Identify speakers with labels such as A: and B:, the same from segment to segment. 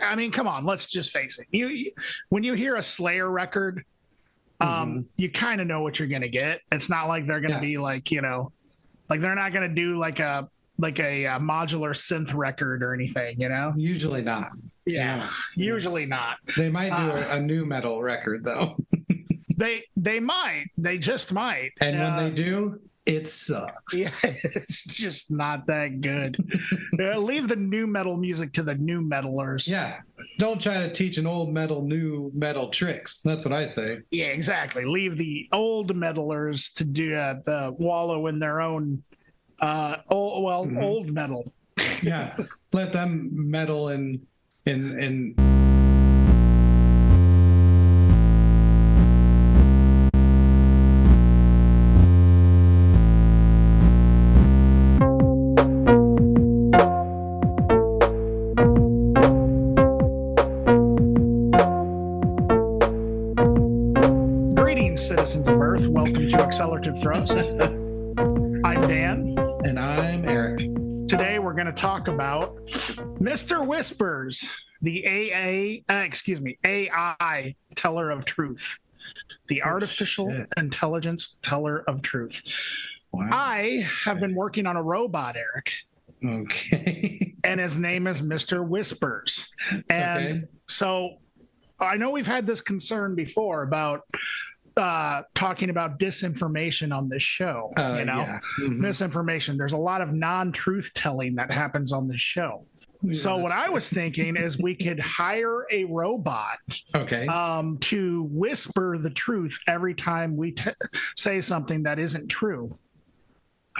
A: I mean, come on, let's just face it. When you hear a Slayer record, you kind of know what you're gonna get. It's not like they're gonna be like, like they're not gonna do like a modular synth record or anything,
B: Usually not.
A: Yeah. Usually not.
B: They might do a new metal record though.
A: They might. They just might.
B: And when they do, it sucks.
A: Yeah, it's just not that good. Leave the new metal music to the new metalers.
B: Yeah. Don't try to teach an old metal new metal tricks. That's what I say.
A: Yeah, exactly. Leave the old metalers to do the wallow in their own old metal.
B: Yeah. Let them meddle in
A: citizens of Earth, welcome to Accelerativ Thrust. I'm Dan.
B: And I'm Erik.
A: Today we're going to talk about Mr. Whispers, the AI teller of truth, the artificial intelligence teller of truth. Wow. I have been working on a robot, Erik.
B: Okay.
A: And his name is Mr. Whispers. And so I know we've had this concern before about talking about disinformation on this show, misinformation. There's a lot of non-truth telling that happens on this show. Yeah, so what I was thinking is we could hire a robot to whisper the truth every time we say something that isn't true.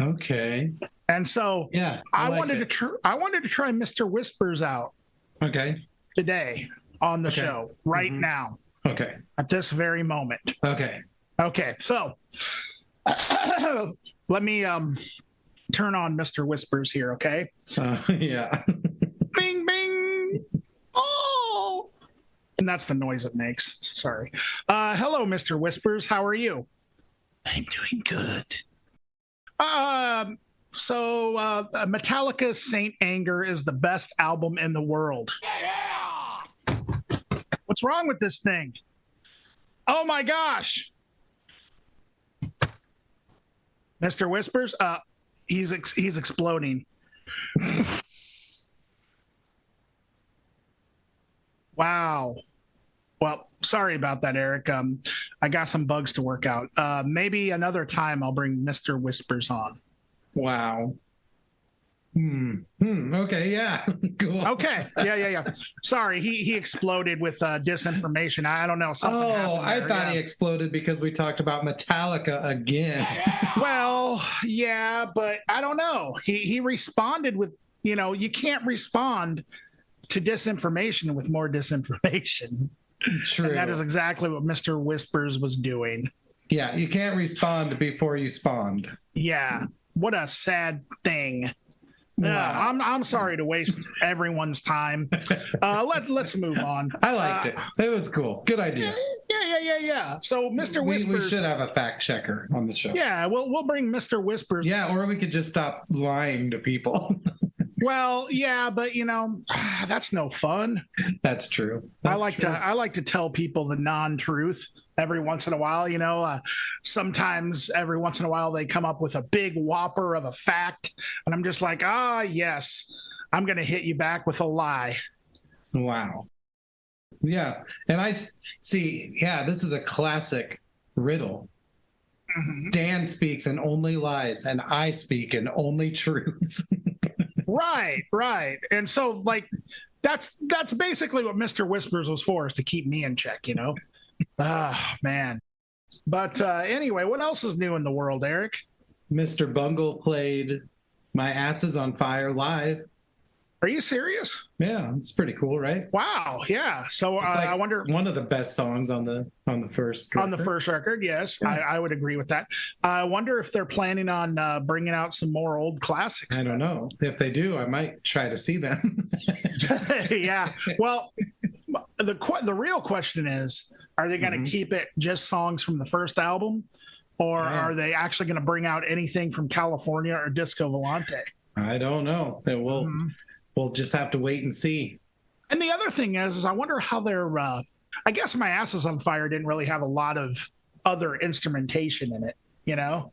B: Okay.
A: And so I wanted to try Mr. Whispers out today on the show right now.
B: Okay.
A: At this very moment.
B: Okay.
A: So let me turn on Mr. Whispers here, okay?
B: Yeah.
A: Bing, bing. Oh. And that's the noise it makes. Sorry. Hello, Mr. Whispers. How are you?
B: I'm doing good.
A: So Metallica's Saint Anger is the best album in the world. Yeah! What's wrong with this thing? Oh my gosh. Mr. Whispers, he's exploding. Wow. Well, sorry about that, Erik. I got some bugs to work out. Maybe another time I'll bring Mr. Whispers on.
B: Wow. Okay. Yeah. Cool.
A: Okay. Yeah. Sorry, he exploded with disinformation. I don't know. Something happened there.
B: I thought he exploded because we talked about Metallica again.
A: Well, yeah, but I don't know. He responded with, you can't respond to disinformation with more disinformation.
B: True.
A: And that is exactly what Mr. Whispers was doing.
B: Yeah, you can't respond before you spawned.
A: Yeah. What a sad thing. Wow. I'm sorry to waste everyone's time. Let's move on.
B: I liked it. It was cool. Good idea.
A: Yeah. So Mr. Whispers,
B: we should have a fact checker on the show.
A: Yeah, we'll bring Mr. Whispers.
B: Yeah, or we could just stop lying to people.
A: Well, yeah, but that's no fun.
B: That's true.
A: I like to tell people the non-truth every once in a while. Sometimes every once in a while they come up with a big whopper of a fact, and I'm just like, yes, I'm going to hit you back with a lie.
B: Wow. Yeah, and I see. Yeah, this is a classic riddle. Mm-hmm. Dan speaks and only lies, and I speak and only truths. Right. And so, that's basically what Mr. Whispers was for, is to keep me in check, man. But anyway, what else is new in the world, Erik? Mr. Bungle played My Ass Is on Fire live. Are you serious? Yeah, it's pretty cool, right? Wow, yeah. So I wonder, one of the best songs on the first record. On the first record, yes, yeah. I would agree with that. I wonder if they're planning on bringing out some more old classics. I don't know. If they do, I might try to see them. Yeah. Well, the real question is, are they going to keep it just songs from the first album, or are they actually going to bring out anything from California or Disco Volante? I don't know. We'll just have to wait and see.
A: And the other thing is I wonder how their, I guess My Ass is on Fire didn't really have a lot of other instrumentation in it, you know?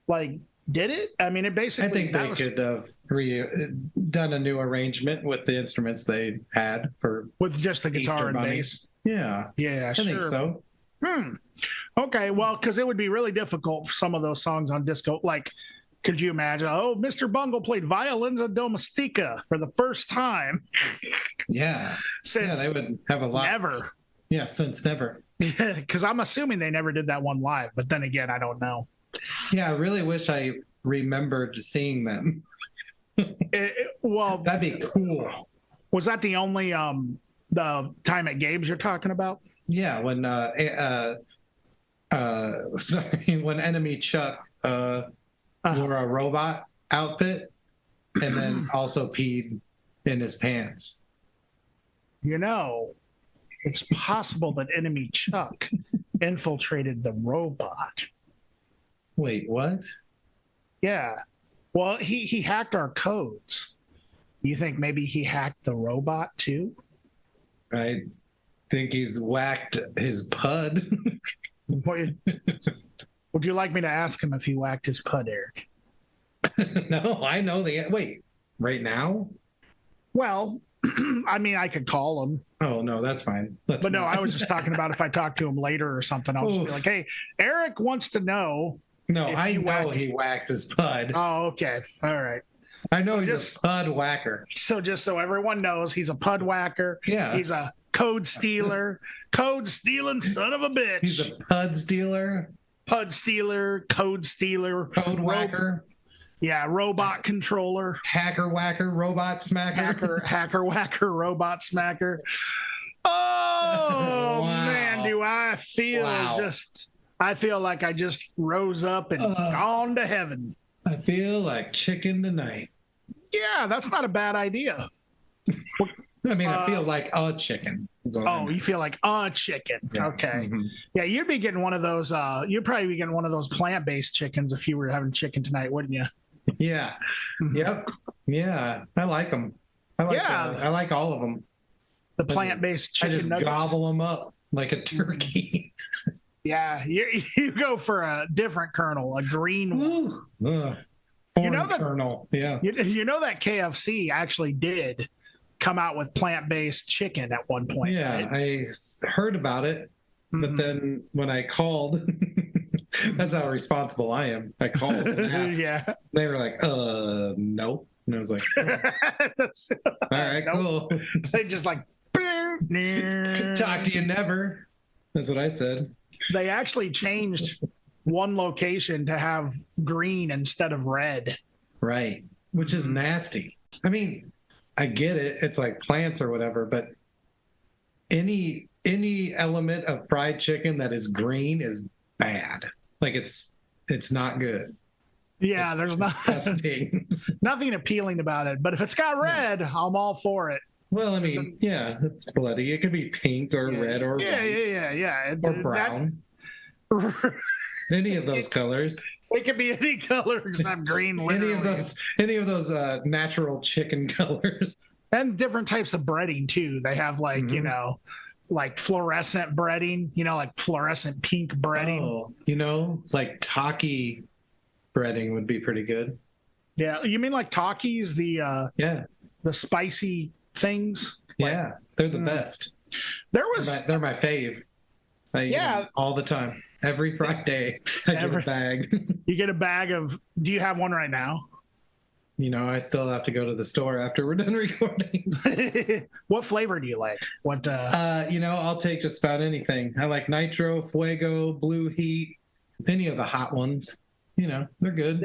A: Like, did it? I mean, it basically...
B: I think they could have done a new arrangement with the instruments they had for...
A: With just the guitar
B: Easter
A: and
B: Bunny.
A: bass?
B: Yeah.
A: Yeah,
B: I
A: sure.
B: think so.
A: Okay, well, because it would be really difficult for some of those songs on disco. Like, could you imagine, oh, Mr. Bungle played Violenza Domestica for the first time?
B: Yeah.
A: Since
B: they would have a lot.
A: Never.
B: Yeah, since never.
A: Because I'm assuming they never did that one live, but then again, I don't know.
B: Yeah, I really wish I remembered seeing them.
A: Well,
B: that'd be cool.
A: Was that the only the time at Gabe's you're talking about?
B: Yeah, when when Enemy Chuck wore a robot outfit and then also peed in his pants.
A: You know, it's possible that Enemy Chuck infiltrated the robot.
B: Wait, what?
A: Yeah. Well, he hacked our codes. You think maybe he hacked the robot too?
B: I think he's whacked his pud.
A: Would you like me to ask him if he whacked his pud, Eric?
B: No, I know the... Wait, right now?
A: Well, I mean, I could call him.
B: Oh, no, that's fine.
A: But no, I was just talking about if I talk to him later or something, I'll just be like, hey, Eric wants to know.
B: No, I know he whacks his pud.
A: Oh, okay. All right.
B: I know he's a pud whacker.
A: So just so everyone knows, he's a pud whacker.
B: Yeah.
A: He's a code stealer. Code stealing son of a bitch.
B: He's a pud stealer.
A: Pud stealer, code stealer.
B: Code whacker.
A: Yeah, robot controller.
B: Hacker whacker, robot smacker.
A: Hacker whacker, robot smacker. Oh,
B: wow.
A: Man, do I feel I feel like I just rose up and gone to heaven.
B: I feel like chicken tonight.
A: Yeah, that's not a bad idea.
B: I mean, I feel like a chicken.
A: Oh, you feel like a chicken. Yeah. Okay. Mm-hmm. Yeah, you'd be getting one of those, you'd probably be getting one of those plant-based chickens if you were having chicken tonight, wouldn't you?
B: Yeah. Yep. Yeah. I like them. I like all of them.
A: The plant-based chicken nuggets.
B: I just gobble them up like a turkey.
A: Yeah, you go for a different kernel, a green one. You know that
B: kernel. Yeah.
A: You know that KFC actually did come out with plant-based chicken at one point.
B: Yeah, right? I heard about it, but then when I called, that's how responsible I am. I called and asked.
A: Yeah.
B: They were like, nope. And I was like, all right, cool.
A: They just like,
B: talk to you never. That's what I said.
A: They actually changed one location to have green instead of red.
B: Right. Which is nasty. I mean, I get it. It's like plants or whatever, but any element of fried chicken that is green is bad. Like it's not good.
A: Yeah, there's nothing appealing about it. But if it's got red, I'm all for it.
B: Well, I mean, yeah, it's bloody. It could be pink or red or white.
A: Yeah.
B: Or brown. Any of those colors.
A: It could be any color except green.
B: Any of those natural chicken colors.
A: And different types of breading too. They have like, like fluorescent breading, like fluorescent pink breading.
B: Oh, like Taki breading would be pretty good.
A: Yeah. You mean like Takis, the spicy things?
B: Yeah, they're the best. They're my fave. I eat them all the time. Every Friday, I get a bag.
A: You get a bag of... Do you have one right now?
B: I still have to go to the store after we're done recording.
A: What flavor do you like? What?
B: I'll take just about anything. I like Nitro, Fuego, Blue Heat, any of the hot ones. They're good.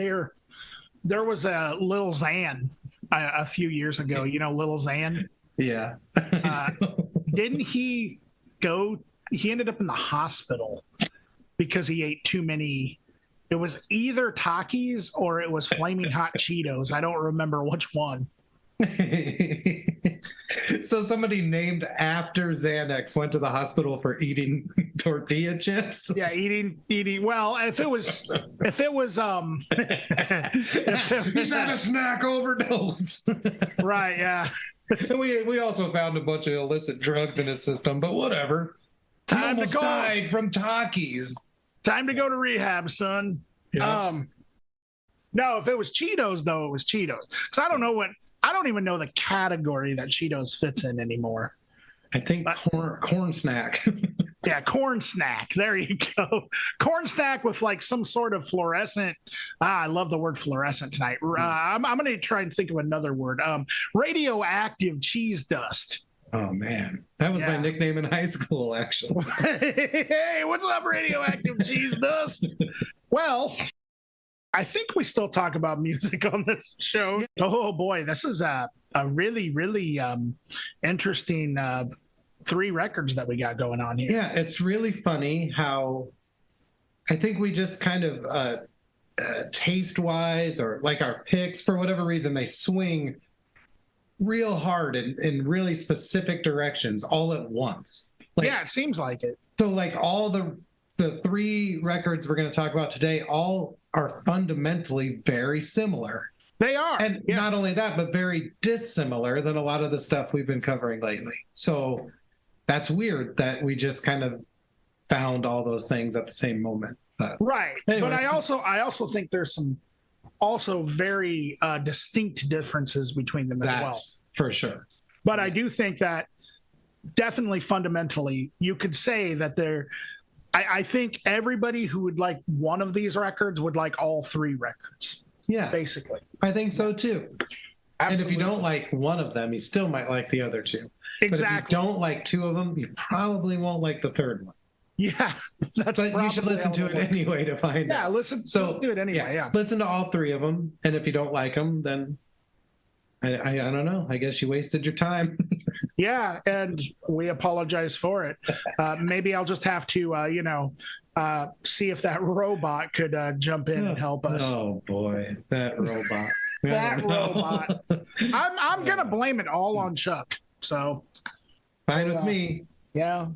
A: There was a Lil Xan a few years ago. Lil Xan?
B: Yeah.
A: Didn't he go... He ended up in the hospital because he ate too many. It was either Takis or it was Flaming Hot Cheetos. I don't remember which one.
B: So somebody named after Xanax went to the hospital for eating tortilla chips.
A: Yeah, eating. Well, if it was,
B: he's had a snack overdose.
A: Right. Yeah.
B: we also found a bunch of illicit drugs in his system, but whatever. He almost died from Takis.
A: Time to go to rehab, son. Yeah. No, if it was Cheetos, though, it was Cheetos. So I don't even know the category that Cheetos fits in anymore.
B: I think corn snack.
A: Yeah, corn snack. There you go. Corn snack with like some sort of fluorescent. I love the word fluorescent tonight. I'm going to try and think of another word. Radioactive cheese dust.
B: Oh, man. That was my nickname in high school, actually.
A: Hey, what's up, radioactive cheese dust? Well, I think we still talk about music on this show. Oh, boy. This is a really, really interesting 3 records that we got going on here.
B: Yeah, it's really funny how I think we just kind of taste-wise or like our picks, for whatever reason, they swing real hard in really specific directions all at once. Like,
A: yeah, it seems like it.
B: So like all the 3 records we're going to talk about today all are fundamentally very similar.
A: They are.
B: And not only that, but very dissimilar than a lot of the stuff we've been covering lately. So that's weird that we just kind of found all those things at the same moment.
A: Right. Anyway. But I also think there's some also very distinct differences between them as well.
B: For sure.
A: But I do think that definitely fundamentally, you could say that I think everybody who would like one of these records would like all 3 records.
B: Yeah.
A: Basically.
B: I think so too. Absolutely. And if you don't like one of them, you still might like the other 2. Exactly. But if you don't like 2 of them, you probably won't like the 3rd one.
A: Yeah,
B: but you should listen to it anyway to find out.
A: Yeah, let's do it anyway. Yeah,
B: listen to all 3 of them, and if you don't like them, then I don't know. I guess you wasted your time.
A: Yeah, and we apologize for it. Maybe I'll just have to, see if that robot could jump in and help us.
B: Oh boy, that robot.
A: That robot. I'm gonna blame it all on Chuck. So
B: fine with me.
A: Yeah.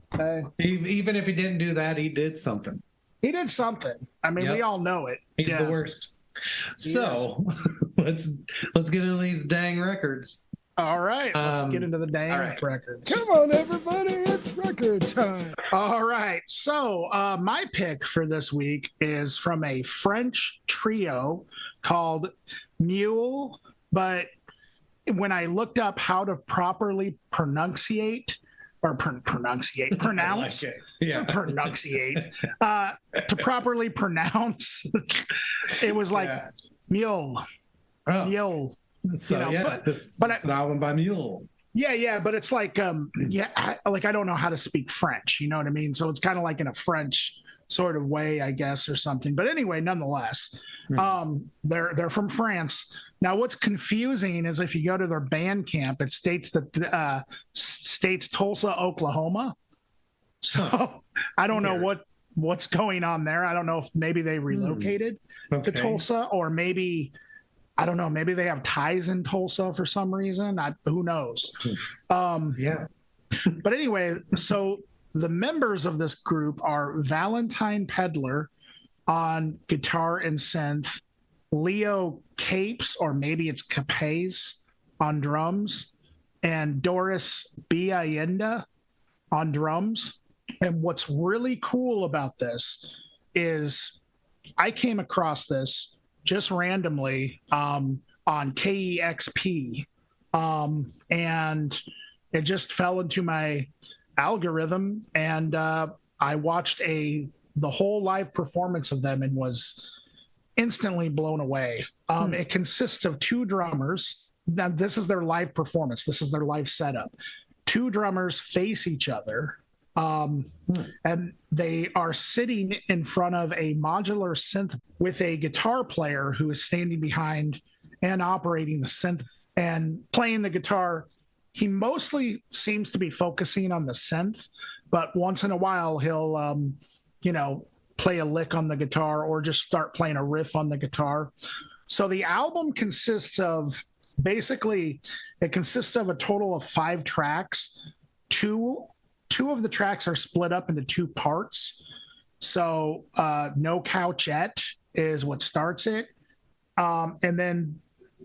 B: Even if he didn't do that, he did something.
A: He did something. I mean, we all know it.
B: He's the worst. So let's get into these dang records.
A: All right. Let's get into the dang records.
C: Come on, everybody. It's record time.
A: All right. So my pick for this week is from a French trio called Muele. But when I looked up how to properly pronounce to properly pronounce, it was like Muele. Muele.
B: So this is an album by Muele.
A: Yeah, but it's like I don't know how to speak French, you know what I mean? So it's kind of like in a French sort of way, I guess, or something. But anyway, nonetheless, they're from France. Now, what's confusing is if you go to their Bandcamp, it states that states Tulsa, Oklahoma. So I don't know what's going on there. I don't know if maybe they relocated to Tulsa, or maybe I don't know. Maybe they have ties in Tulsa for some reason. Who knows? But anyway, so the members of this group are Valentine Pedler on guitar and synth, Leo Capes, or maybe it's Capes, on drums, and Doris d.i.y on drums. And what's really cool about this is I came across this just randomly on KEXP, and it just fell into my algorithm, and I watched the whole live performance of them and was instantly blown away. It consists of 2 drummers. Now, this is their live performance. This is their live setup. 2 drummers face each other, and they are sitting in front of a modular synth with a guitar player who is standing behind and operating the synth and playing the guitar. He mostly seems to be focusing on the synth, but once in a while he'll, play a lick on the guitar or just start playing a riff on the guitar. So the album consists of a total of 5 tracks. Two of the tracks are split up into 2 parts. So No Couchette is what starts it. And then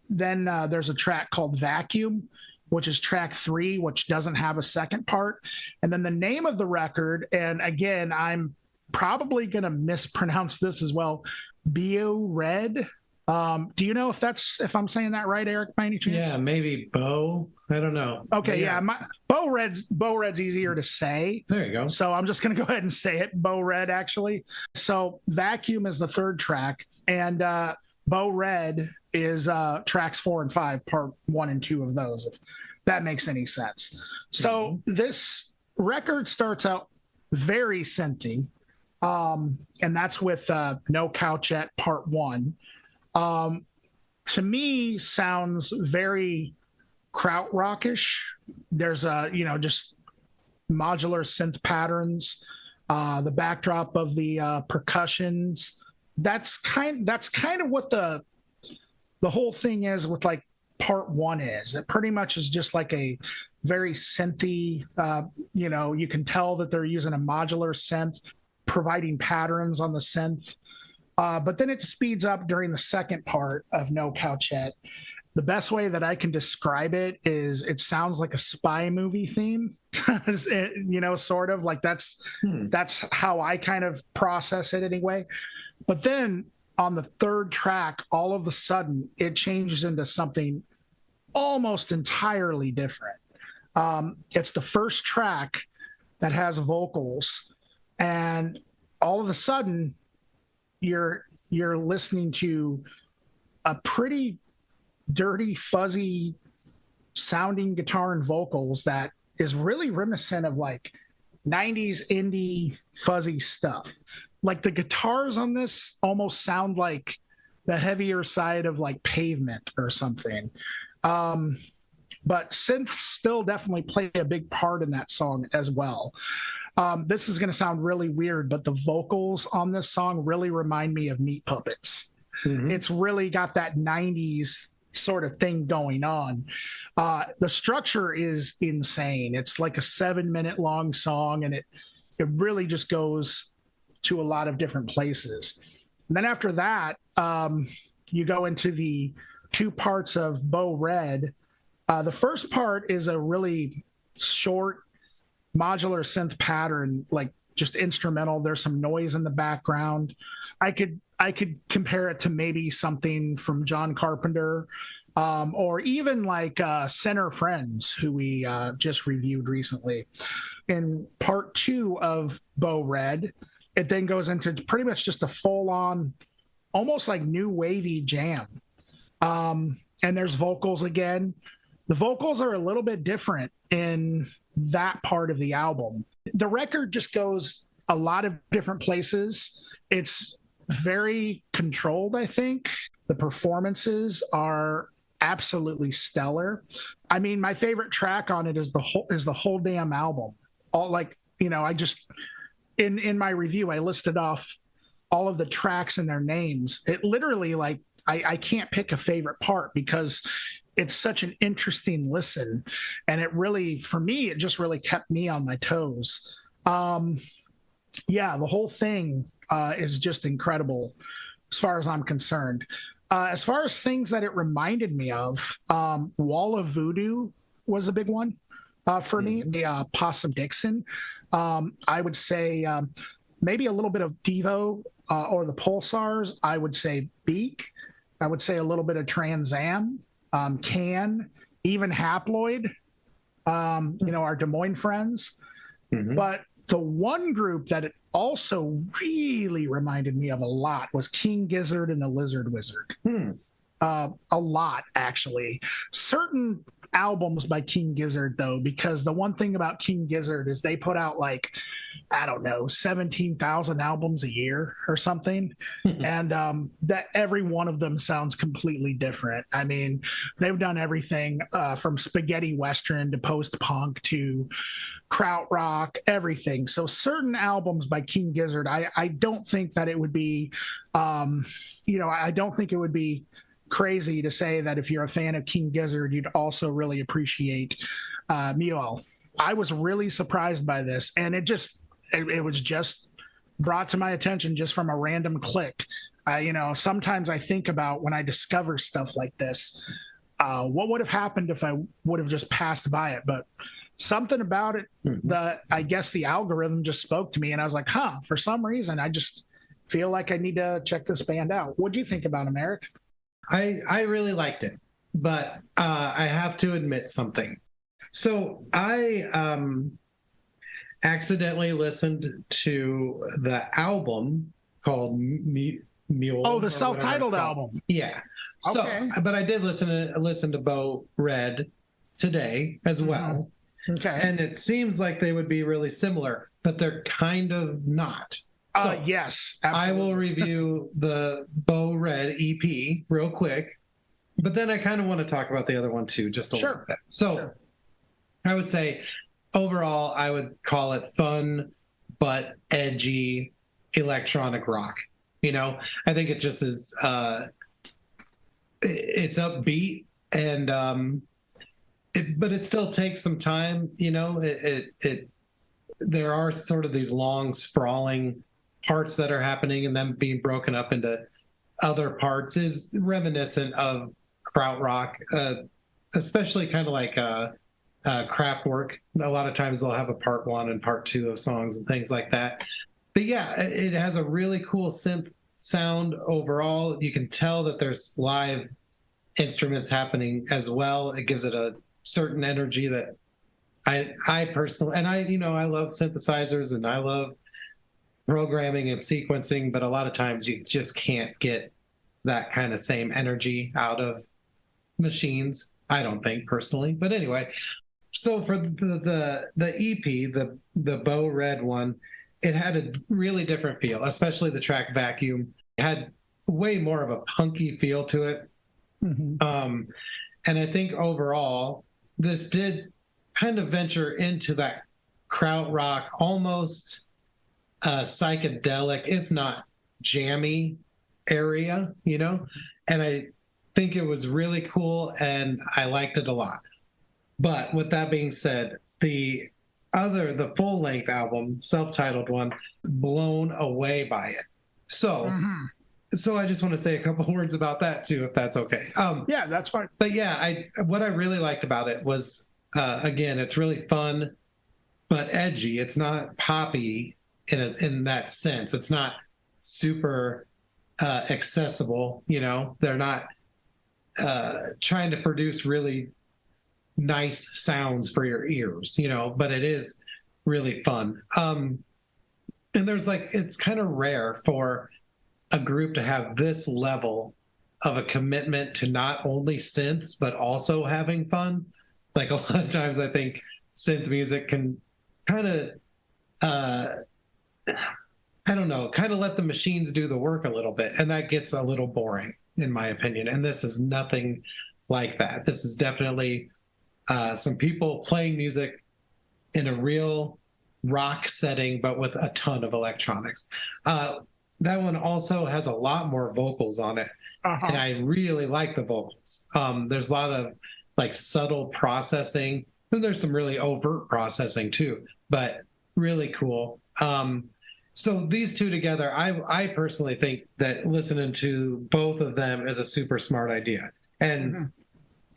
A: there's a track called Vacuum, which is track 3, which doesn't have a second part. And then the name of the record, and again, I'm probably going to mispronounce this as well, Bio Red. Do you know if I'm saying that right, Eric, by any chance?
B: Yeah, maybe Bo. I don't know.
A: Okay, yeah. Bo Red's easier to say.
B: There you go.
A: So I'm just going to go ahead and say it, Bo Red, actually. So Vacuum is the third track, and Bo Red is tracks 4 and 5, part 1 and 2 of those, if that makes any sense. So this record starts out very synthy, and that's with No Couchette part 1. To me, sounds very krautrockish. There's just modular synth patterns, the backdrop of the percussions. That's kind of what the whole thing is with like part 1 is. It pretty much is just like a very synthy, you can tell that they're using a modular synth, providing patterns on the synth. But then it speeds up during the second part of No Couchette. The best way that I can describe it is it sounds like a spy movie theme, sort of like that's how I kind of process it anyway. But then on the third track, all of a sudden it changes into something almost entirely different. It's the first track that has vocals, and all of a sudden you're listening to a pretty dirty, fuzzy sounding guitar and vocals that is really reminiscent of like 90s indie fuzzy stuff. Like the guitars on this almost sound like the heavier side of like Pavement or something. But synths still definitely play a big part in that song as well. This is going to sound really weird, but the vocals on this song really remind me of Meat Puppets. Mm-hmm. It's really got that 90s sort of thing going on. The structure is insane. It's like a 7-minute long song, and it really just goes to a lot of different places. And then after that, you go into the 2 parts of Bo Red. The first part is a really short modular synth pattern, like just instrumental. There's some noise in the background. I could compare it to maybe something from John Carpenter, or even like Center Friends, who we just reviewed recently. In part 2 of Bo Red, it then goes into pretty much just a full-on, almost like new wavy jam. And there's vocals again. The vocals are a little bit different in that part of the album. The record just goes a lot of different places. It's very controlled, I think. The performances are absolutely stellar. I mean, my favorite track on it is the whole damn album. All like, I just in my review I listed off all of the tracks and their names. It literally, like, I can't pick a favorite part because it's such an interesting listen, and it really, for me, it just really kept me on my toes. The whole thing is just incredible as far as I'm concerned. As far as things that it reminded me of, Wall of Voodoo was a big one for me. The Possum Dixon. I would say maybe a little bit of Devo or the Pulsars. I would say Beak. I would say a little bit of Trans Am. Can, even Haploid, our Des Moines friends. Mm-hmm. But the one group that it also really reminded me of a lot was King Gizzard and the Lizard Wizard. A lot, actually. Certain albums by King Gizzard, though, because the one thing about King Gizzard is they put out, like, I don't know, 17,000 albums a year or something. And that every one of them sounds completely different. I mean, they've done everything from spaghetti western to post-punk to krautrock, everything. So certain albums by King Gizzard, I don't think that it would be, I don't think it would be crazy to say that if you're a fan of King Gizzard, you'd also really appreciate Muele. I was really surprised by this, and it was just brought to my attention just from a random click. Sometimes I think about when I discover stuff like this, what would have happened if I would have just passed by it. But something about it, I guess the algorithm just spoke to me, and I was like, for some reason, I just feel like I need to check this band out. What'd you think about him, Erik?
B: I really liked it, but I have to admit something. So I accidentally listened to the album called Muele.
A: Oh, the self-titled album.
B: Yeah. So,
A: okay.
B: But I did listen to Bo Red today as well.
A: Okay.
B: And it seems like they would be really similar, but they're kind of not. So
A: yes, absolutely.
B: I will review the Bo Red EP real quick, but then I kind of want to talk about the other one too, just a little bit. So I would say overall, I would call it fun, but edgy electronic rock. You know, I think it just is, it's upbeat and, but it still takes some time, you know, there are sort of these long sprawling parts that are happening, and then being broken up into other parts is reminiscent of krautrock, especially kind of like Kraftwerk. A lot of times they'll have a part 1 and part 2 of songs and things like that. But yeah, it has a really cool synth sound overall. You can tell that there's live instruments happening as well. It gives it a certain energy that I personally, and I love synthesizers and I love programming and sequencing, but a lot of times you just can't get that kind of same energy out of machines, I don't think personally. But anyway, so for the EP, the Bo Red one, it had a really different feel, especially the track Vacuum. It had way more of a punky feel to it. And I think overall, this did kind of venture into that krautrock, almost psychedelic, if not jammy area, you know? And I think it was really cool and I liked it a lot. But with that being said, the full-length album, self-titled one, blown away by it. So I just want to say a couple words about that too, if that's okay.
A: Yeah, that's fine.
B: But yeah, what I really liked about it was, again, it's really fun, but edgy. It's not poppy in that sense. It's not super accessible. You know, they're not trying to produce really nice sounds for your ears, you know, but it is really fun. And it's kind of rare for a group to have this level of a commitment to not only synths, but also having fun. Like a lot of times I think synth music can kind of, kind of let the machines do the work a little bit. And that gets a little boring in my opinion. And this is nothing like that. This is definitely some people playing music in a real rock setting, but with a ton of electronics. That one also has a lot more vocals on it. And I really like the vocals. There's a lot of like subtle processing. And there's some really overt processing too, but really cool. So these two together, I personally think that listening to both of them is a super smart idea. And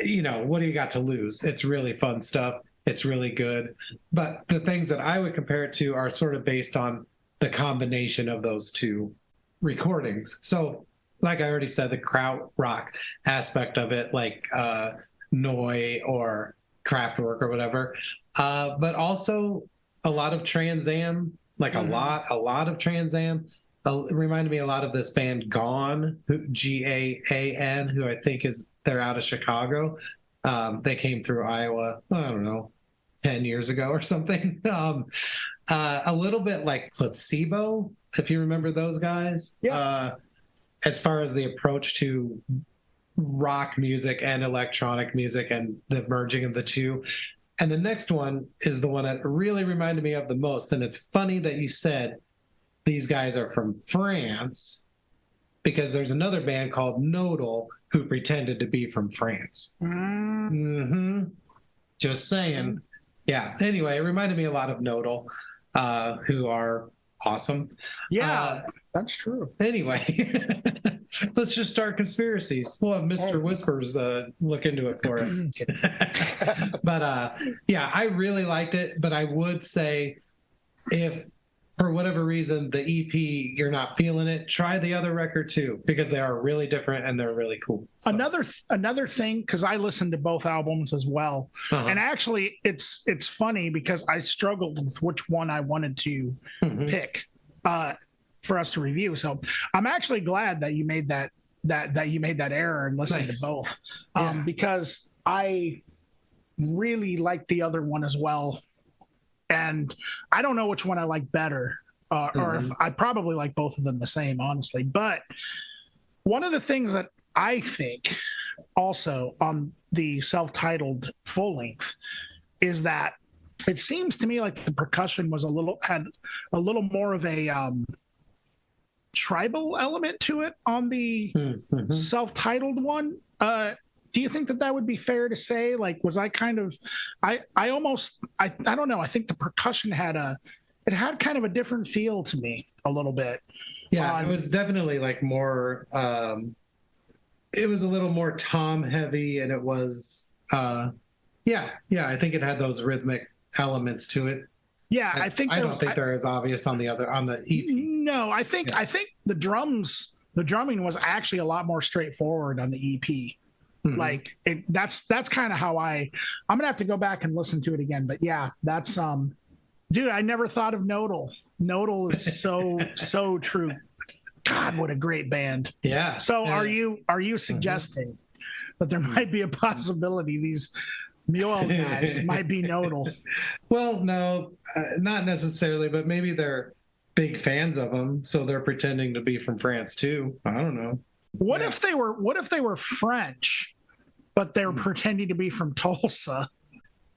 B: you know, what do you got to lose? It's really fun stuff. It's really good. But the things that I would compare it to are sort of based on the combination of those two recordings. So like I already said, the krautrock aspect of it, like Neu! Or Kraftwerk or whatever, but also a lot of Trans Am, like a lot of Trans Am. It reminded me a lot of this band Gone, Gaan, who I think they're out of Chicago. They came through Iowa, I don't know, 10 years ago or something. A little bit like Placebo, if you remember those guys.
A: Yeah.
B: As far as the approach to rock music and electronic music and the merging of the two. And the next one is the one that really reminded me of the most. And it's funny that you said these guys are from France, because there's another band called Nodal who pretended to be from France. Just saying. Yeah. Anyway, it reminded me a lot of Nodal, who are awesome.
A: Yeah, that's true.
B: Anyway, Let's just start conspiracies. We'll have Mr. Whispers look into it for us. But yeah, I really liked it. But I would say, if for whatever reason the EP you're not feeling it, try the other record too, because they are really different and they're really cool. So.
A: Another thing, because I listened to both albums as well, and actually it's funny because I struggled with which one I wanted to pick for us to review. So I'm actually glad that you made that you made that error and listened to both, because I really liked the other one as well. And I don't know which one I like better, or if I probably like both of them the same, honestly. But one of the things that I think also on the self-titled full length is that it seems to me like the percussion was had a little more of a tribal element to it on the self-titled one. Do you think that would be fair to say? Like, was I kind of, I don't know. I think the percussion had kind of a different feel to me a little bit.
B: Yeah, it was definitely like more, it was a little more tom heavy, and it was, I think it had those rhythmic elements to it.
A: Yeah,
B: I don't think they're as obvious on the EP.
A: No, I think the drumming was actually a lot more straightforward on the EP. Like that's kind of how I'm gonna have to go back and listen to it again. But yeah, that's dude, I never thought of Nodal. Nodal is so true. God, what a great band.
B: Yeah.
A: So are you suggesting that there might be a possibility these Muele guys might be Nodal?
B: Well, no, not necessarily, but maybe they're big fans of them, so they're pretending to be from France too. I don't know.
A: What if they were French, but they're pretending to be from Tulsa?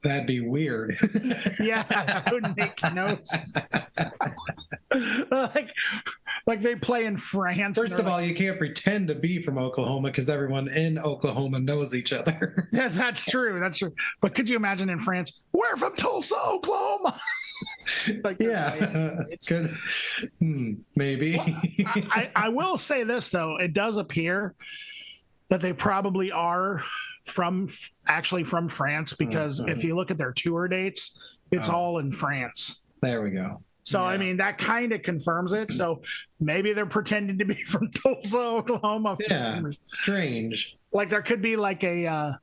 B: That'd be weird.
A: Yeah, that would make no sense. like they play in France.
B: First of all, you can't pretend to be from Oklahoma because everyone in Oklahoma knows each other.
A: Yeah, that's true. That's true. But could you imagine in France, we're from Tulsa, Oklahoma? Like,
B: yeah, it's good. Maybe.
A: Well, I will say this though, it does appear that they probably are from France, because if you look at their tour dates, it's all in France.
B: There we go.
A: So I mean, that kind of confirms it. So maybe they're pretending to be from Tulsa, Oklahoma.
B: Yeah, strange.
A: Like there could be like a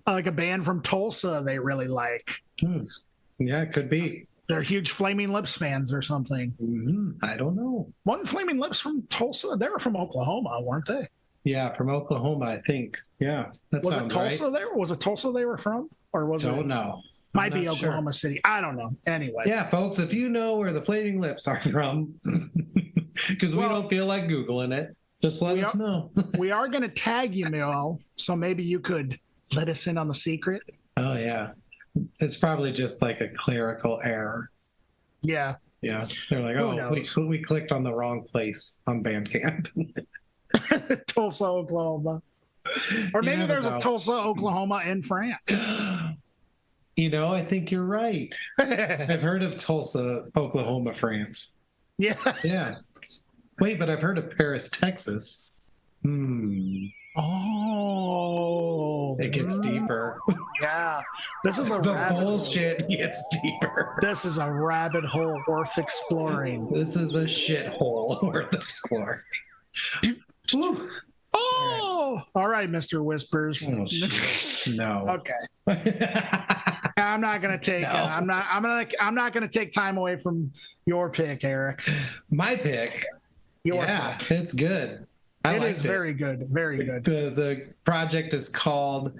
A: band from Tulsa they really like.
B: Yeah, it could be.
A: They're huge Flaming Lips fans or something.
B: I don't know.
A: Wasn't Flaming Lips from Tulsa? They were from Oklahoma, weren't they?
B: Yeah, from Oklahoma, I think. Yeah, that
A: was
B: sounds
A: it Tulsa
B: right.
A: there? Was it Tulsa they were from, or was
B: Don't know.
A: Might be Oklahoma City. I don't know. Anyway.
B: Yeah, folks, if you know where the Flaming Lips are from, because we don't feel like Googling it, just let us know.
A: We are going to tag you, Muele, so maybe you could let us in on the secret.
B: Oh yeah, it's probably just like a clerical error.
A: Yeah.
B: Yeah, they're like, oh, we clicked on the wrong place on Bandcamp.
A: Tulsa, Oklahoma. Or maybe there's a Tulsa, Oklahoma in France.
B: I think you're right. I've heard of Tulsa, Oklahoma, France.
A: Yeah.
B: Yeah. Wait, but I've heard of Paris, Texas.
A: Oh.
B: It gets deeper.
A: Yeah. This is
B: the bullshit gets deeper.
A: This is a rabbit hole worth exploring.
B: This is a shithole worth exploring.
A: Oh, all right, Mr. Whispers.
B: Oh, no.
A: Okay. I'm not gonna take. I'm not gonna take time away from your pick, Eric.
B: My pick. Pick. It's good.
A: It is very good. Very good.
B: The project is called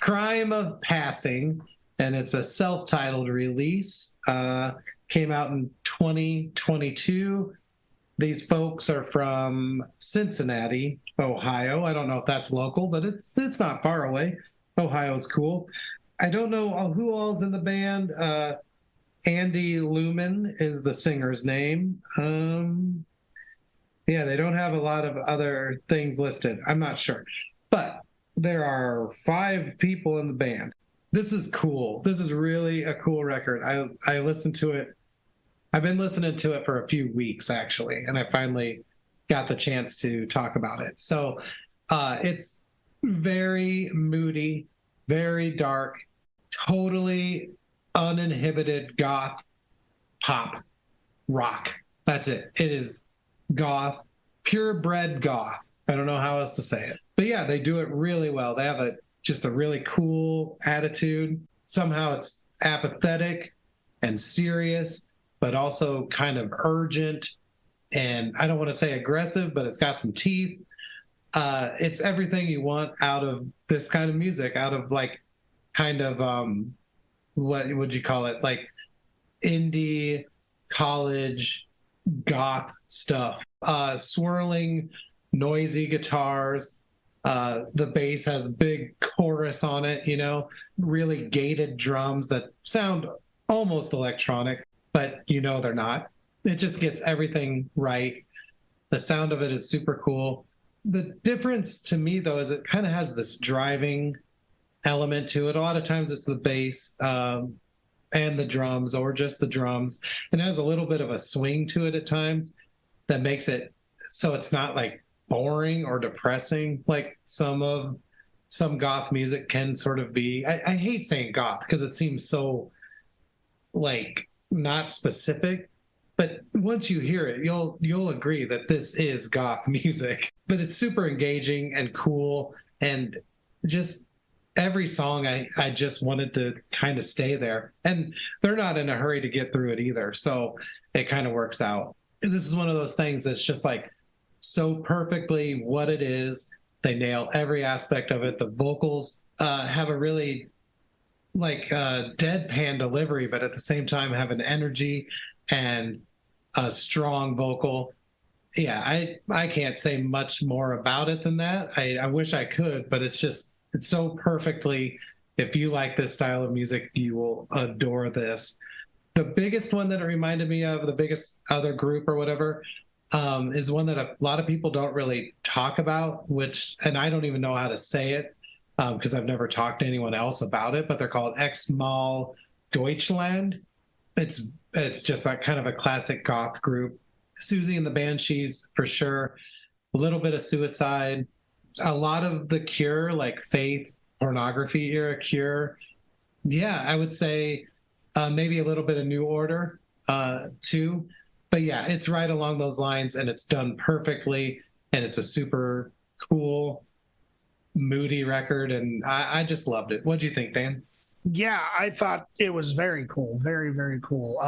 B: Crime of Passing, and it's a self-titled release. Came out in 2022. These folks are from Cincinnati, Ohio. I don't know if that's local, but it's not far away. Ohio's cool. I don't know who all's in the band. Andy Lumen is the singer's name. Yeah, they don't have a lot of other things listed. I'm not sure. But there are 5 people in the band. This is cool. This is really a cool record. I listened to it. I've been listening to it for a few weeks, actually, and I finally got the chance to talk about it. So it's very moody, very dark, totally uninhibited goth pop rock. That's it. It is goth, purebred goth. I don't know how else to say it. But yeah, they do it really well. They have just a really cool attitude. Somehow it's apathetic and serious, but also kind of urgent. And I don't want to say aggressive, but it's got some teeth. It's everything you want out of this kind of music, out of like kind of what would you call it? Like indie college goth stuff. Swirling, noisy guitars. The bass has big chorus on it, you know, really gated drums that sound almost electronic, but you know they're not. It just gets everything right. The sound of it is super cool. The difference to me, though, is it kind of has this driving element to it. A lot of times it's the bass and the drums, or just the drums. And it has a little bit of a swing to it at times that makes it so it's not like boring or depressing like some goth music can sort of be. I hate saying goth because it seems so like not specific. But once you hear it, you'll agree that this is goth music. But it's super engaging and cool, and just every song I just wanted to kind of stay there. And they're not in a hurry to get through it either, so it kind of works out. And this is one of those things that's just like so perfectly what it is. They nail every aspect of it. The vocals have a really like deadpan delivery, but at the same time have an energy and a strong vocal. Yeah, I can't say much more about it than that. I wish I could, but it's so perfectly, if you like this style of music, you will adore this. The biggest one that it reminded me of, the biggest other group or whatever, is one that a lot of people don't really talk about, and I don't even know how to say it because I've never talked to anyone else about it, but they're called Ex Mal Deutschland. It's just like kind of a classic goth group. Susie and the Banshees, for sure. A little bit of Suicide. A lot of the Cure, like Faith, Pornography era Cure. Yeah, I would say maybe a little bit of New Order too. But yeah, it's right along those lines, and it's done perfectly, and it's a super cool, moody record, and I just loved it. What'd you think, Dan?
A: Yeah, I thought it was very cool. Very, very cool.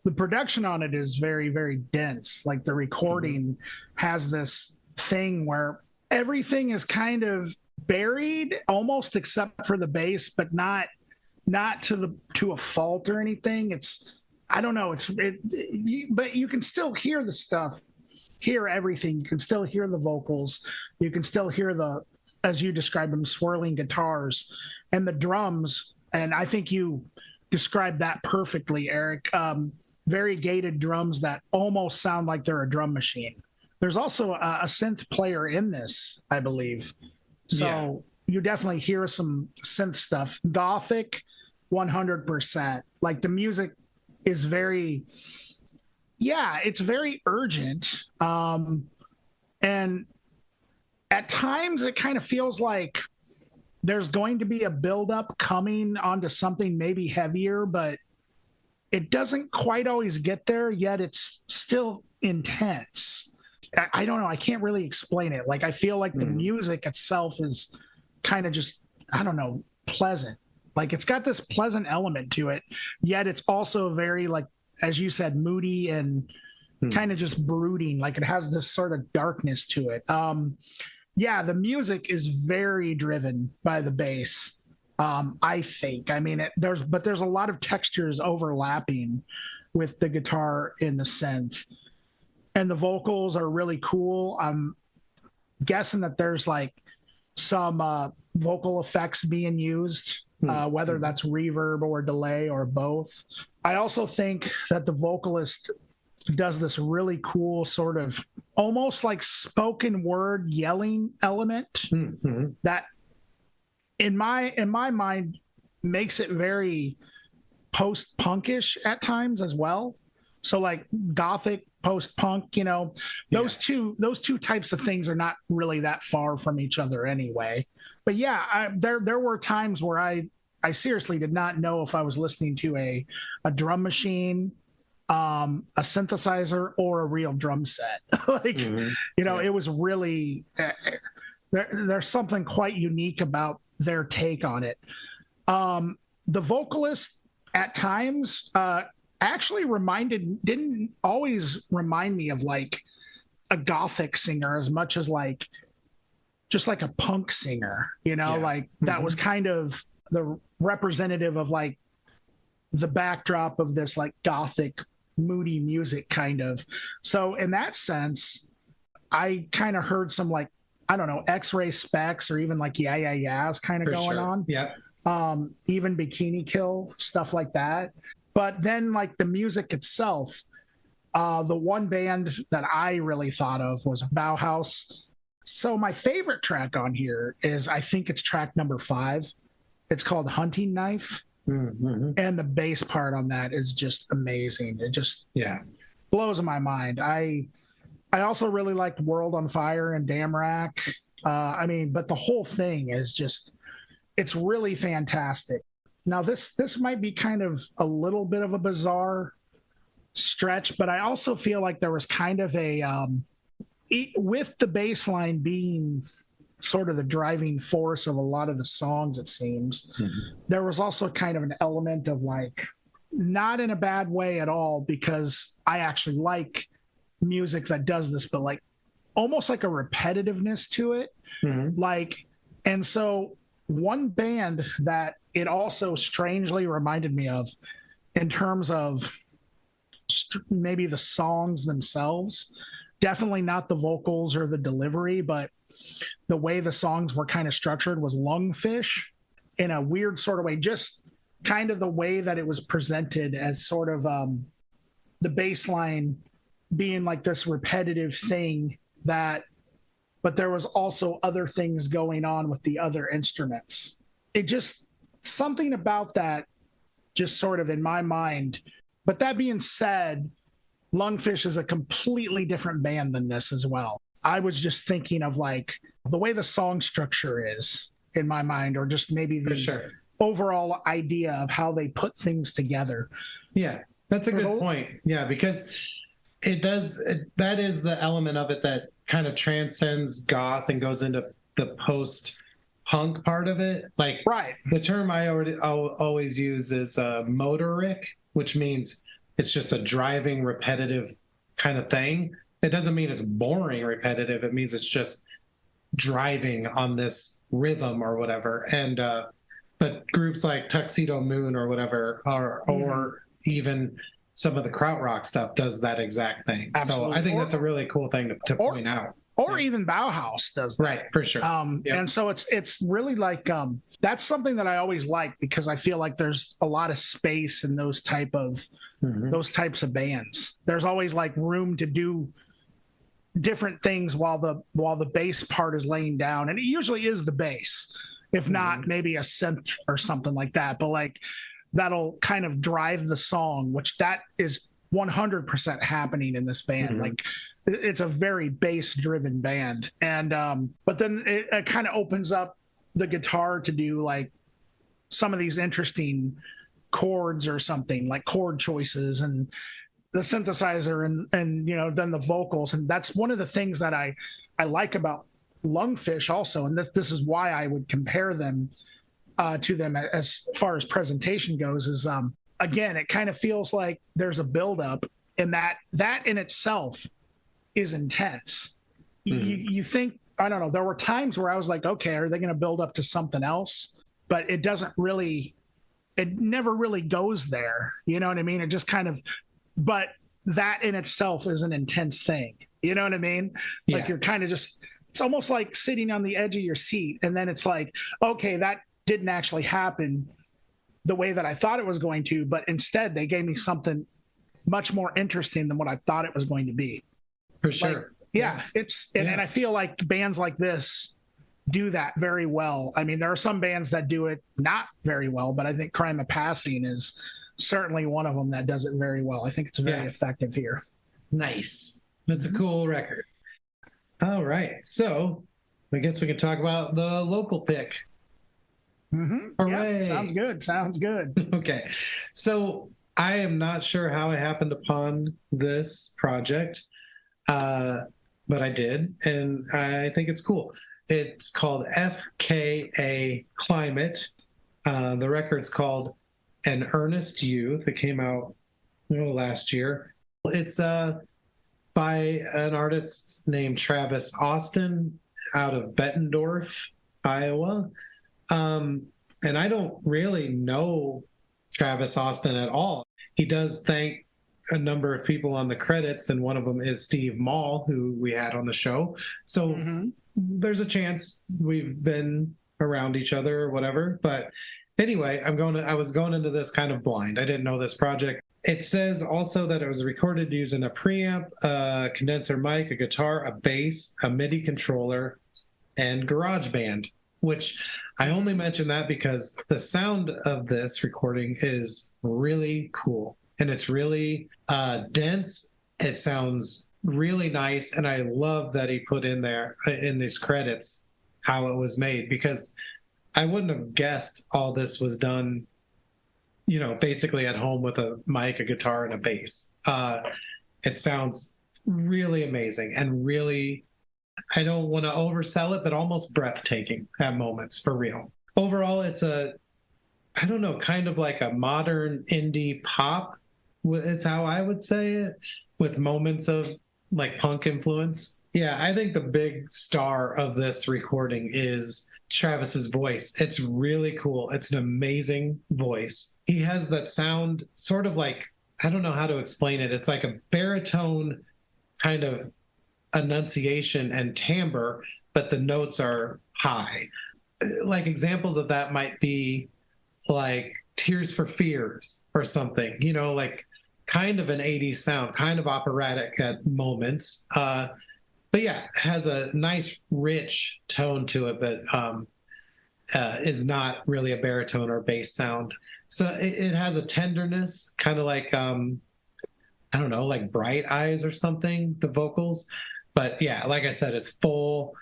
A: The production on it is very, very dense. Like the recording has this thing where everything is kind of buried almost except for the bass, but not to a fault or anything. I don't know. But you can still hear the stuff, hear everything. You can still hear the vocals. You can still hear as you described them, swirling guitars and the drums. And I think you described that perfectly, Eric. Very gated drums that almost sound like they're a drum machine. There's also a synth player in this, I believe. So you definitely hear some synth stuff. Gothic, 100%. Like the music is it's very urgent. And at times it kind of feels like there's going to be a buildup coming onto something maybe heavier, but it doesn't quite always get there, yet it's still intense. I don't know. I can't really explain it. Like, I feel like the music itself is kind of just, I don't know, pleasant. Like, it's got this pleasant element to it, yet it's also very, like, as you said, moody and kind of just brooding. Like, it has this sort of darkness to it. Yeah, the music is very driven by the bass. I think. I mean, there's a lot of textures overlapping with the guitar in the synth, and the vocals are really cool. I'm guessing that there's like some vocal effects being used, whether that's reverb or delay or both. I also think that the vocalist does this really cool sort of almost like spoken word yelling element that in my mind makes it very post-punkish at times as well. So like gothic, post-punk, those two types of things are not really that far from each other anyway. But yeah, there were times where I seriously did not know if I was listening to a drum machine, a synthesizer, or a real drum set. Like, it was really there's something quite unique about their take on it. The vocalist at times actually didn't always remind me of like a gothic singer as much as like just like a punk singer, like that was kind of the representative of like the backdrop of this like gothic moody music kind of. So in that sense, I kind of heard some like, I don't know, X-Ray Specs or even like Yeah Yeah Yeahs kind of going on.
B: Yeah.
A: Even Bikini Kill, stuff like that. But then like the music itself, the one band that I really thought of was Bauhaus. So my favorite track on here is, I think it's track number 5. It's called Hunting Knife. Mm-hmm. And the bass part on that is just amazing. It just blows my mind. I also really liked World on Fire and Damrack. But the whole thing is just, it's really fantastic. Now this might be kind of a little bit of a bizarre stretch, but I also feel like there was kind of a with the bass line being sort of the driving force of a lot of the songs, it seems, there was also kind of an element of like, not in a bad way at all, because I actually like music that does this, but like almost like a repetitiveness to it. And so one band that it also strangely reminded me of in terms of maybe the songs themselves, definitely not the vocals or the delivery, but the way the songs were kind of structured, was Lungfish, in a weird sort of way, just kind of the way that it was presented as sort of the bass line being like this repetitive thing but there was also other things going on with the other instruments. It just, something about that just sort of in my mind. But that being said, Lungfish is a completely different band than this as well. I was just thinking of like the way the song structure is in my mind, or just maybe the overall idea of how they put things together.
B: Yeah, that's a good point. Yeah, because that is the element of it that kind of transcends goth and goes into the post-punk part of it. Like, the term I always use is motoric, which means it's just a driving, repetitive kind of thing. It doesn't mean it's boring repetitive. It means it's just driving on this rhythm or whatever. And but groups like Tuxedo Moon or whatever, or even some of the krautrock stuff does that exact thing. Absolutely. So I think that's a really cool thing to point out.
A: Or even Bauhaus does that.
B: Right, for sure.
A: And so it's really like, that's something that I always like, because I feel like there's a lot of space in those types of bands. There's always like room to do different things while the bass part is laying down. And it usually is the bass, if not maybe a synth or something like that. But like, that'll kind of drive the song, which that is 100% happening in this band. Like, it's a very bass driven band. And but then it kind of opens up the guitar to do like some of these interesting chords or something, like chord choices, and the synthesizer and then the vocals. And that's one of the things that I like about Lungfish also, and this is why I would compare them to them as far as presentation goes, is again, it kind of feels like there's a buildup, and that in itself is intense. You think, I don't know, there were times where I was like, okay, are they going to build up to something else? But it never really goes there. You know what I mean? It just kind of, but that in itself is an intense thing. You know what I mean? Like, you're kind of just, it's almost like sitting on the edge of your seat, and then it's like, okay, that didn't actually happen the way that I thought it was going to, but instead they gave me something much more interesting than what I thought it was going to be.
B: For sure.
A: And I feel like bands like this do that very well. I mean, there are some bands that do it not very well, but I think Crime of Passing is certainly one of them that does it very well. I think it's very effective here.
B: Nice. That's a cool record. All right. So I guess we can talk about the local pick. Hooray.
A: Yep, sounds good. Sounds good.
B: Okay. So I am not sure how I happened upon this project, but I did, and I think it's cool. It's called FKA Climate. The record's called An Earnest Youth. It came out last year. It's by an artist named Travis Austin out of Bettendorf, Iowa. And I don't really know Travis Austin at all. He does thank a number of people on the credits, and one of them is Steve Mall, who we had on the show. So there's a chance we've been around each other or whatever. But anyway, I was going into this kind of blind. I didn't know this project. It says also that it was recorded using a preamp, a condenser mic, a guitar, a bass, a MIDI controller, and GarageBand, which I only mention that because the sound of this recording is really cool. And it's really dense. It sounds really nice. And I love that he put in there, in these credits, how it was made, because I wouldn't have guessed all this was done, basically at home with a mic, a guitar, and a bass. It sounds really amazing and really, I don't want to oversell it, but almost breathtaking at moments, for real. Overall, it's kind of like a modern indie pop. It's how I would say it, with moments of like punk influence. Yeah, I think the big star of this recording is Travis's voice. It's really cool. It's an amazing voice. He has that sound sort of like, I don't know how to explain it. It's like a baritone kind of enunciation and timbre, but the notes are high. Like examples of that might be like Tears for Fears or something, like kind of an 80s sound, kind of operatic at moments. But yeah, has a nice, rich tone to it, but is not really a baritone or bass sound. So it has a tenderness, kind of like, I don't know, like Bright Eyes or something, the vocals. But yeah, like I said, it's full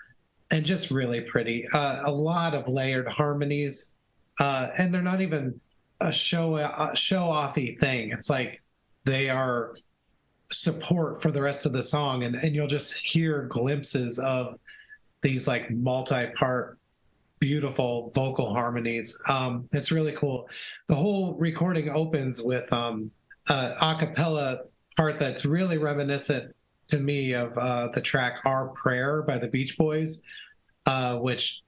B: and just really pretty. A lot of layered harmonies, and they're not even a show-offy thing. It's like they are support for the rest of the song, and you'll just hear glimpses of these like multi-part beautiful vocal harmonies. It's really cool. The whole recording opens with a cappella part that's really reminiscent to me of the track Our Prayer by the Beach Boys, which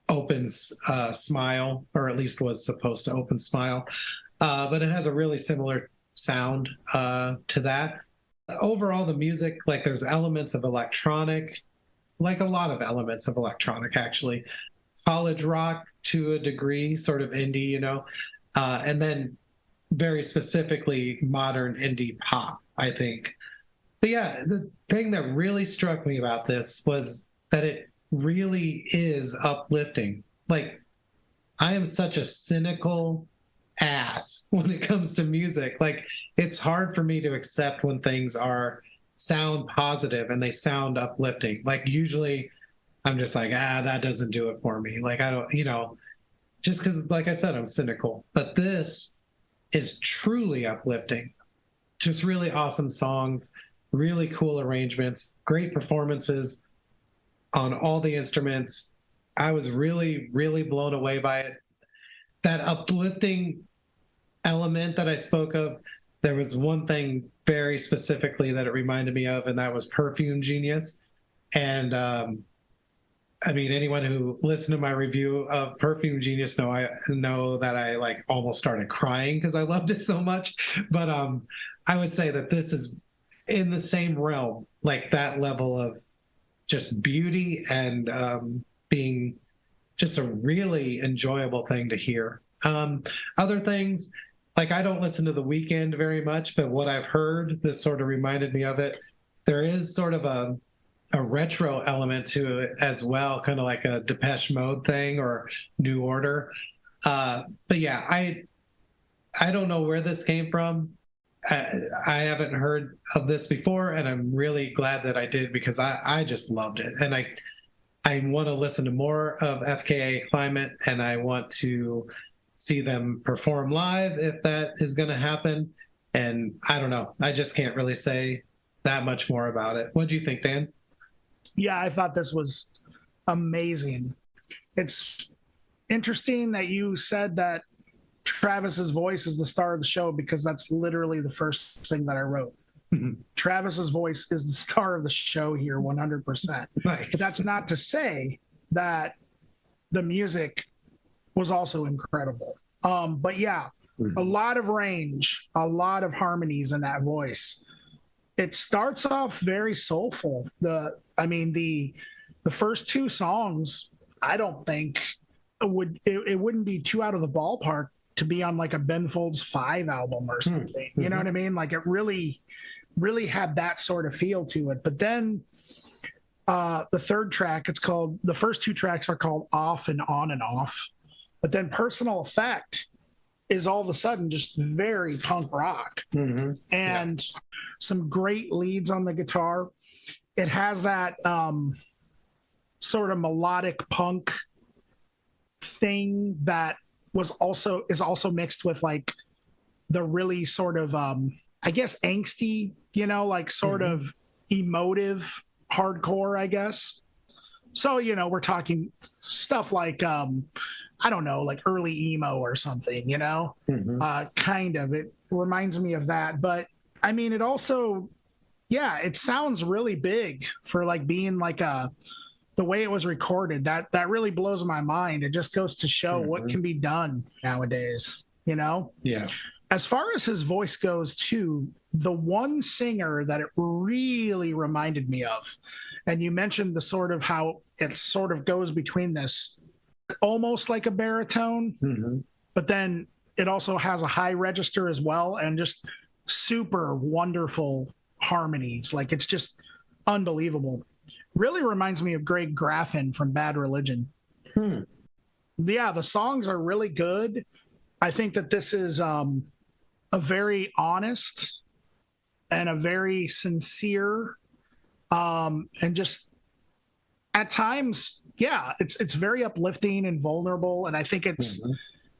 B: opens Smile, or at least was supposed to open Smile, but it has a really similar sound to that. Overall, the music, like there's elements of electronic, like a lot of elements of electronic, actually. College rock to a degree, sort of indie, and then very specifically modern indie pop, I think. But yeah, the thing that really struck me about this was that it really is uplifting. Like, I am such a cynical ass when it comes to music. Like, it's hard for me to accept when things sound positive and they sound uplifting. Like, usually I'm just like, that doesn't do it for me. Like, I don't, just because, like I said, I'm cynical. But this is truly uplifting. Just really awesome songs, really cool arrangements, great performances on all the instruments. I was really, really blown away by it. That uplifting element that I spoke of, there was one thing very specifically that it reminded me of, and that was Perfume Genius. And I mean, anyone who listened to my review of Perfume Genius know that I like almost started crying because I loved it so much. But I would say that this is in the same realm, like that level of just beauty and being just a really enjoyable thing to hear. Other things, like I don't listen to The Weeknd very much, but what I've heard, this sort of reminded me of it. There is sort of a retro element to it as well, kind of like a Depeche Mode thing or New Order. But yeah, I I don't know where this came from. I haven't heard of this before, and I'm really glad that I did, because I just loved it. And I want to listen to more of FKA Climate, and I want to see them perform live if that is going to happen. And I don't know. I just can't really say that much more about it. What do you think, Dan?
A: Yeah, I thought this was amazing. It's interesting that you said that Travis's voice is the star of the show, because that's literally the first thing that I wrote. Travis's voice is the star of the show here, 100%.
B: Nice.
A: But that's not to say that the music was also incredible. But yeah, a lot of range, a lot of harmonies in that voice. It starts off very soulful. The first two songs, I don't think it wouldn't be too out of the ballpark to be on like a Ben Folds 5 album or something. You know what I mean? Like, it really had that sort of feel to it. But then the third track, the first two tracks are called Off and On and Off. But then Personal Effect is all of a sudden just very punk rock. And some great leads on the guitar. It has that sort of melodic punk thing that is also mixed with like the really sort of I guess angsty, like sort of emotive hardcore, I guess. So, we're talking stuff like I don't know, like early emo or something, kind of. It reminds me of that. But I mean, it also, it sounds really big for like being like the way it was recorded. That really blows my mind. It just goes to show what can be done nowadays,
B: Yeah.
A: As far as his voice goes too, the one singer that it really reminded me of, and you mentioned the sort of how it sort of goes between this almost like a baritone, but then it also has a high register as well, and just super wonderful harmonies. Like, it's just unbelievable. Really reminds me of Greg Graffin from Bad Religion. Yeah, the songs are really good. I think that this is a very honest and a very sincere, and just at times, it's very uplifting and vulnerable. And I think it's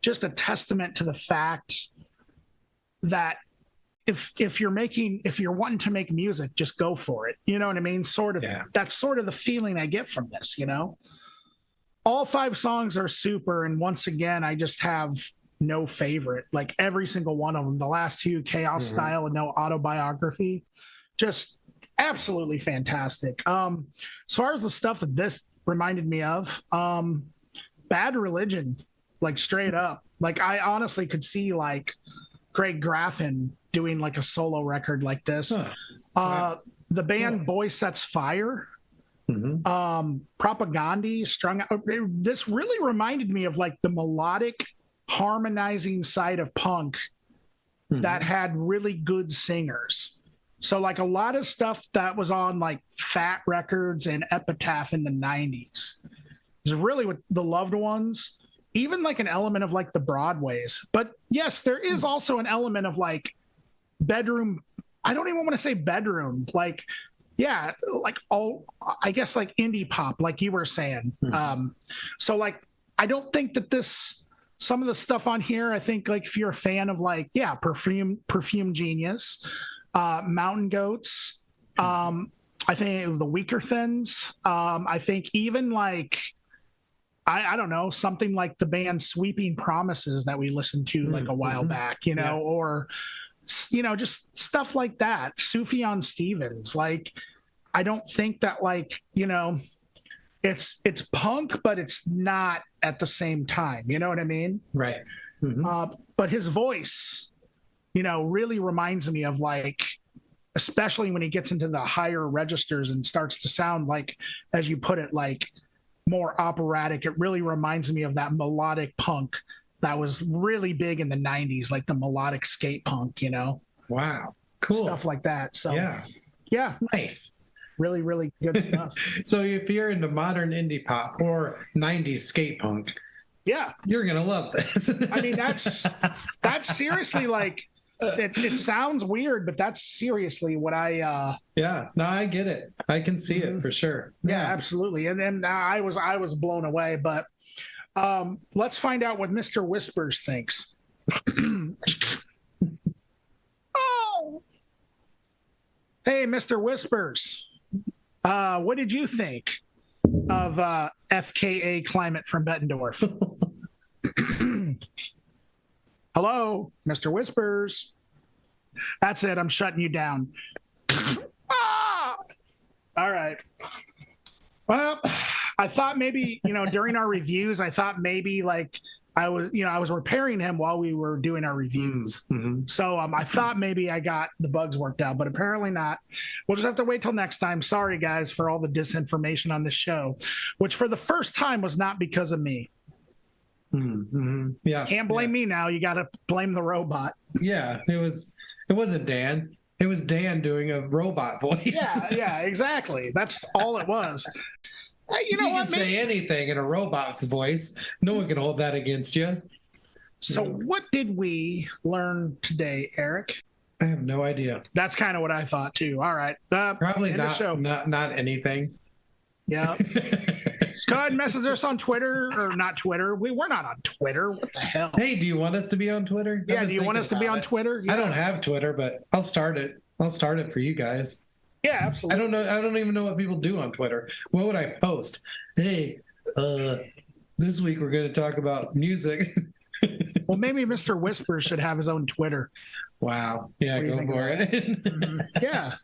A: just a testament to the fact that if you're wanting to make music, just go for it. You know what I mean? That's sort of the feeling I get from this, All 5 songs are super. And once again, I just have no favorite. Like, every single one of them. The last 2, Chaos Style and No Autobiography, just absolutely fantastic. As far as the stuff that this reminded me of, Bad Religion, like, straight up. Like, I honestly could see like Greg Graffin doing like a solo record like this. The band Boy Sets Fire, Propaganda, Strung Out. This really reminded me of like the melodic harmonizing side of punk that had really good singers. So like a lot of stuff that was on like Fat Records and Epitaph in the 90s is really with the Loved Ones, even like an element of like the Broadways. But yes, there is also an element of like bedroom. I don't even want to say bedroom. Like, like all, I guess like indie pop, like you were saying. So like, I don't think that some of the stuff on here, I think like if you're a fan of like, Perfume Genius, Mountain Goats, I think the Weaker Thins, I think even like, I don't know, something like the band Sweeping Promises that we listened to like a while back, or, just stuff like that. Sufjan Stevens. Like, I don't think that like, it's punk, but it's not at the same time. You know what I mean?
B: Right.
A: But his voice, really reminds me of like, especially when he gets into the higher registers and starts to sound like, as you put it, like more operatic. It really reminds me of that melodic punk that was really big in the 90s, like the melodic skate punk,
B: Wow. Cool.
A: Stuff like that. So yeah.
B: Nice.
A: Really, really good stuff.
B: So if you're into modern indie pop or 90s skate punk,
A: Yeah.
B: You're going to love this.
A: I mean, that's seriously like, it sounds weird, but that's seriously what I
B: yeah, no, I get it. I can see it for sure.
A: Yeah, absolutely. And then I was blown away, but let's find out what Mr. Whispers thinks. Oh, hey, Mr. Whispers, what did you think of FKA Climate from Bettendorf? Hello, Mr. Whispers. That's it. I'm shutting you down. Ah! All right. Well, I thought maybe, during our reviews, I thought maybe like I was repairing him while we were doing our reviews.
B: Mm-hmm.
A: So I thought maybe I got the bugs worked out, but apparently not. We'll just have to wait till next time. Sorry, guys, for all the disinformation on this show, which for the first time was not because of me.
B: Mm-hmm. Yeah.
A: Can't blame me now. You got to blame the robot.
B: Yeah, it wasn't Dan. It was Dan doing a robot voice.
A: Yeah, exactly. That's all it was. You know what?
B: You can say anything in a robot's voice. No one can hold that against you.
A: So what did we learn today, Eric?
B: I have no idea.
A: That's kind of what I thought too. All right.
B: Probably not anything.
A: Yeah. Go ahead and message us on Twitter, or not Twitter. We're not on Twitter. What the hell?
B: Hey, do you want us to be on Twitter?
A: Yeah, do you want us to be on Twitter? Yeah.
B: I don't have Twitter, but I'll start it. I'll start it for you guys.
A: Yeah, absolutely.
B: I don't even know what people do on Twitter. What would I post? Hey, this week we're going to talk about music.
A: Well, maybe Mr. Whisper should have his own Twitter.
B: Wow. Yeah, go for it.
A: Mm-hmm. Yeah.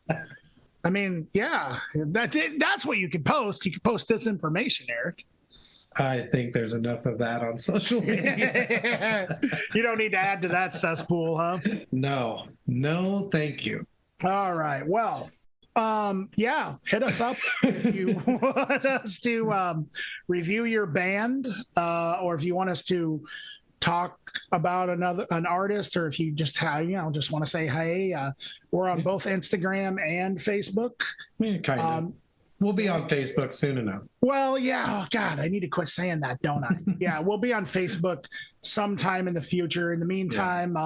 A: I mean, yeah, that's what you could post. You could post disinformation, Eric.
B: I think there's enough of that on social media.
A: You don't need to add to that cesspool, huh?
B: No, thank you.
A: All right. Well, yeah, hit us up if you want us to review your band, or if you want us to talk about an artist, or if you just just want to say hey. We're on both Instagram and Facebook.
B: Yeah, kind of. We'll be on Facebook soon enough.
A: Well, yeah. Oh God, I need to quit saying that, don't I? Yeah, we'll be on Facebook sometime in the future. In the meantime,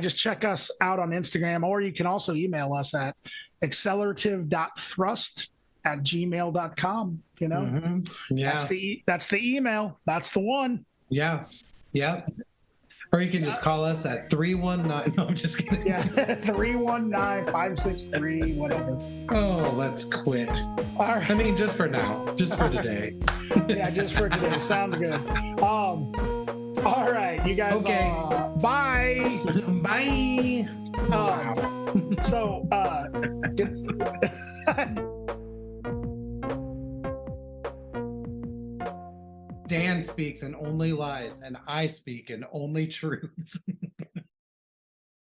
A: just check us out on Instagram, or you can also email us at accelerativ.thrust@gmail.com.
B: Mm-hmm. Yeah,
A: that's the email. That's the one.
B: Yeah. Or you can just call us at 319. No, I'm just kidding.
A: Yeah, 319-563, whatever.
B: Oh, let's quit.
A: All right.
B: I mean, just for now. Just for today.
A: Yeah, just for today. Sounds good. All right, you guys.
B: Okay.
A: Bye.
B: Bye.
A: Wow. So, Dan speaks and only lies, and I speak and only truths.